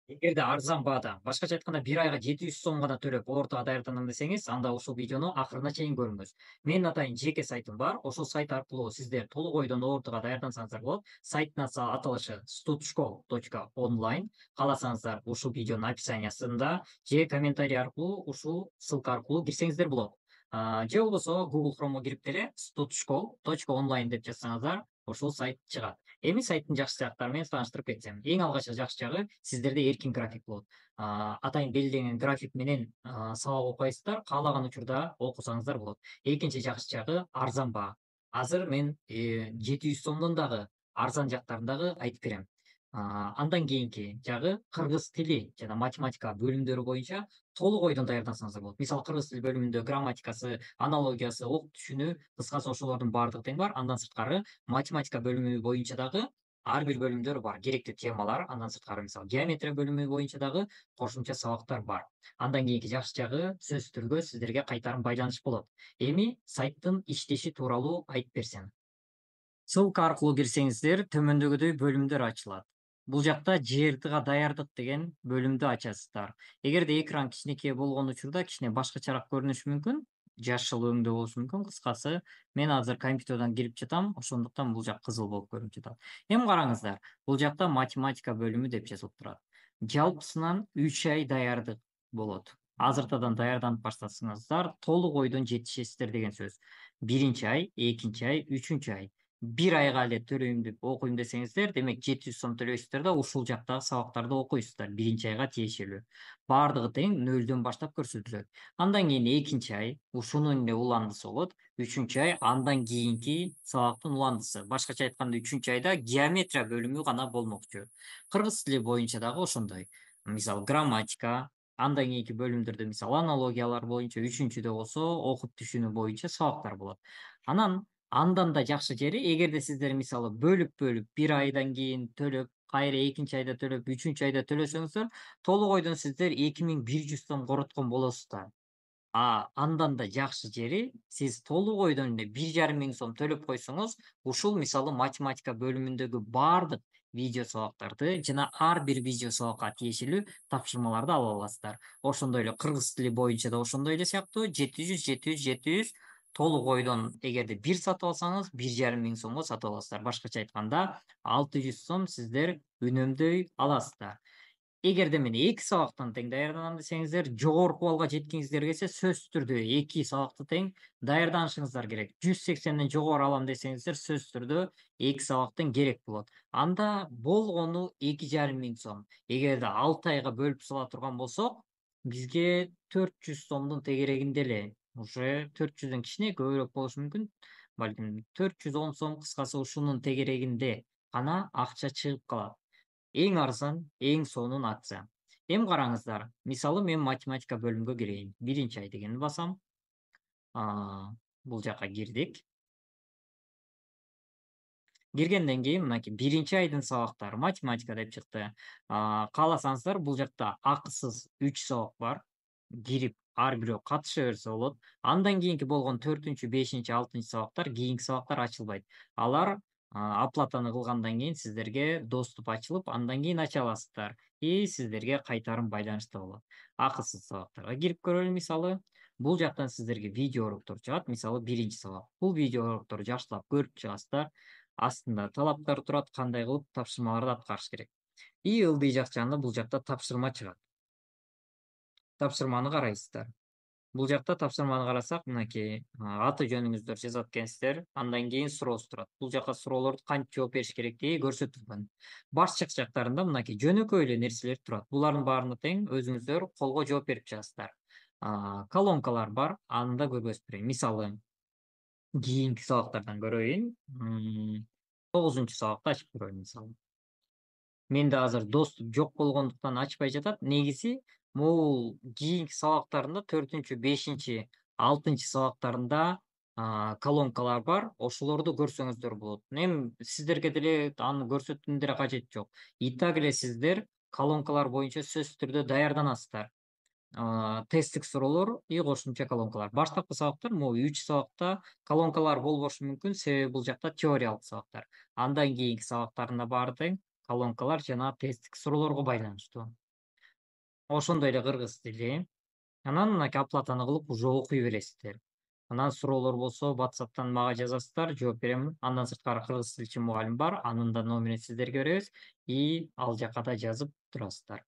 Эгерде арзан баада, башкача айтканда 1 айга 700 сом гана төлөп орто даярданам десеңиз, анда ушул видеону акырына чейин көрүңүз. Менин атайын жеке сайтым бар. Ошол сайт аркылуу сиздер толук ойдон ортого даярдансаңыздар болот. Сайттын аталышы studshkol.online. Кааласаңыздар ушул видеонун описаниясында же комментарий аркылуу ушул ссылка аркылуу кирсеңиздер болот. Же болбосо Google Chrome'го кирип деле studshkol.online деп жазсаңыздар, ошол сайт чыгат. Эми сайттын жакшы жактары менен тааныштырып кетсем. Эң алгачкы жакшы жагы сиздерде эркин график болот. Атайын белгиленген график менен сабак окуйсуздар, каалаган учурда окусаңыздар болот. Экинчи жакшы жагы арзан баа. Азыр мен 700 сомдон дагы арзан жактарын дагы айтып берем. Андан кийинки жагы кыргыз тили жана математика бөлүмдөрү боюнча толук ойдон даярдансаңыздар болот. Мисалы кыргыз тил бөлүмүндө грамматикасы, аналогиясы, ок түшүнүү, кыскасы ошолордун баардыгы тең бар. Андан сырткары математика бөлүмү боюнча дагы ар бир бөлүмдөр бар. Керектүү темалар, андан сырткары мисалы геометрия бөлүмү боюнча дагы кошумча сабактар бар. Андан кийинки жакшы жагы сөзсүз түрдө сиздерге кайтарым байланыш болот. Эми сайттын иштеши тууралуу айтып берсем. Ссылка аркылуу кирсеңиздер, төмөндөгүдөй бөлүмдөр ачылат. Бул жакта ЖРТга даярдык деген бөлүмдү ачасыздар. Эгерде экран кичинекей болгон учурда кичине башкачараак көрүнүшү мүмкүн, жашыл өңдүү болушу мүмкүн. Кыскасы, мен азыр компьютерден кирип жатам, ошондуктан бул жак кызыл болуп көрүнүп жатат. Эми караңыздар, бул жакта математика бөлүмү деп жазылып турат. Жалпысынан 3 ай даярдык болот. Азыртадан даярданып баштасаңыздар, толук ойдон жетишесиздер деген сөз. Биринчи ай, экинчи ай, үчүнчү ай. 1 айга эле төлөйм деп окуйм десеңиздер, демек 700 сом төлөйсүздөр да ушул жактагы сабактарды окуйсуздар. Биринчи айга тиешелүү. Бардыгы тең нөлдөн баштап көрсөтүлөт. Андан кийин экинчи ай ушунун эле уландысы болот. Үчүнчү ай андан кийинки сабактын уландысы. Башкача айтканда үчүнчү айда геометрия бөлүмү гана болмокчу. Кыргыз тили боюнча дагы ошондой. Мисалы грамматика, андан кийинки бөлүмдөрдө мисалы аналогиялар боюнча, үчүнчүдө болсо окуп түшүнүү боюнча сабактар болот. Андан да жакшы жери, эгерде сиздер мисалы бөлүп 1 айдан кийин төлөп, кайра экинчи айда төлөп, үчүнчү айда төлөсөңүздөр, толук ойдон сиздер 2100 сом короткон болосуздар. Андан да жакшы жери, сиз толук ойдон эле 1,5 миң сом төлөп койсоңуз, ушул мисалы математика бөлүмүндөгү бардык видео сабактарды жана ар бир видео сабакка тиешелүү тапшырмаларды ала аласыздар. Ошондой эле кыргыз тили боюнча да ошондой эле сыяктуу 700 толук ойдон эгерде 1 сатып алсаңыз, 1,5 миң сомго сатып аласыздар. Башкача айтканда, 600 сом сиздер үнөмдөй аласыздар. Эгерде мен 2 сабактан тең даярданам десеңиздер, жогорку баллга жеткиңиздер келсе, сөзсүз түрдө 2 сабакты тең даярданышыңыздар керек. 180ден жогору алам десеңиздер, сөзсүз түрдө 2 сабак тең керек болот. Анда болгону 2,5 миң сом. Эгерде 6 айга бөлүп сала турган болсок, бизге 400 сомдун тегерегинде эле, уже 400дөн кичине көбүрөөк болушу мүмкүн. Балким 410 сом, кыскасы ушунун тегерегинде гана акча чыгып калат. Эң арзан, эң сонун акция. Эми караңыздар, мисалы мен математика бөлүмгө кирейин. Биринчи ай дегенди басам. Бул жака кирдик. Киргенден кийин мынакей биринчи айдын сабактары математика деп чыкты. Кааласаңыздар, бул жакта акысыз 3 сабак бар. Кирип ар бирөө катыша берсе болот. Андан кийинки болгон 4-үнчү, 5-инчи, 6-нчы сабактар, кийинки сабактар ачылбайт. Алар оплатаны кылгандан кийин сиздерге доступ ачылып, андан кийин ача аласыздар. И сиздерге кайтарым байланышта болот. Акысыз сабактарга кирип көрөлү мисалы. Бул жактан сиздерге видео уроктор чыгат. Мисалы биринчи сабак. Бул видео урокторду жакшылап көрүп чыгасыздар. Астында талаптар турат, кандай кылып тапшырмаларды аткарыш керек. И ылдый жак жагында бул жакта тапшырма чыгат. Тапшырманы карайсыздар. Бул жакта тапшырманы карасак, мынакей аты жөнүңүздөрдү жазат экенсиздер. Андан кийин суроосу турат. Бул жака суроолорду кантип жооп бериш керектиги көрсөтүлгөн. Баш жактарында мынакей жөнөкөй эле нерселер турат. Булардын баарына тең өзүңүздөр колго жооп берип чыгасыздар. Колонкалар бар, аны да көргөзүп берейин. Мисалы, кийинки сабактардан көрөйүн. 9-сабакты ачып көрөйүн мисалы. Менде азыр доступ жок болгондуктан ачпай жатат. Негизи могул кийинки сабактарында 4-үнчү, 5-инчи, 6-нчы сабактарында колонкалар бар. Ошолорду көрсөңүздөр болот. Эми сиздерге деле аны көрсөтүүнүн деле кажети жок. И так эле сиздер колонкалар боюнча сөзсүз түрдө даярданасыздар. Тесттик суроолор и кошумча колонкалар. Баштапкы сабактар могу 3 сабакта колонкалар болбошу мүмкүн, себеби бул жакта теориялык сабактар. Андан кийинки сабактардын да баары тең колонкалар жана тесттик суроолорго байланыштуу. ошондой эле кыргыз тили. Анан мынакей оплатаны кылып уже окуй бересиздер. Анан суроолор болсо WhatsApp'тан мага жазасыздар, жооп берем. Андан сырткары кыргыз тилчи мугалим бар, анын да номерин сиздерге беребиз и ал жака да жазып турасыздар.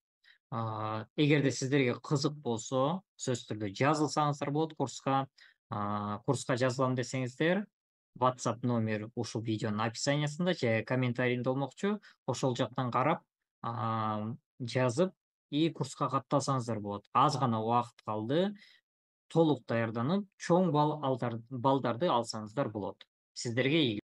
Эгерде сиздерге кызык болсо, сөзсүз түрдө жазылсаңыздар болот курска. Курска жазылам десеңиздер, WhatsApp номер ушул видеонун описаниясында же комментарийинде болмокчу. Ошол жактан карап, жазып и курска катталсаңыздар болот. Аз гана убакыт калды. Толук даярданып, чоң балдарды алсаңыздар болот. Сиздерге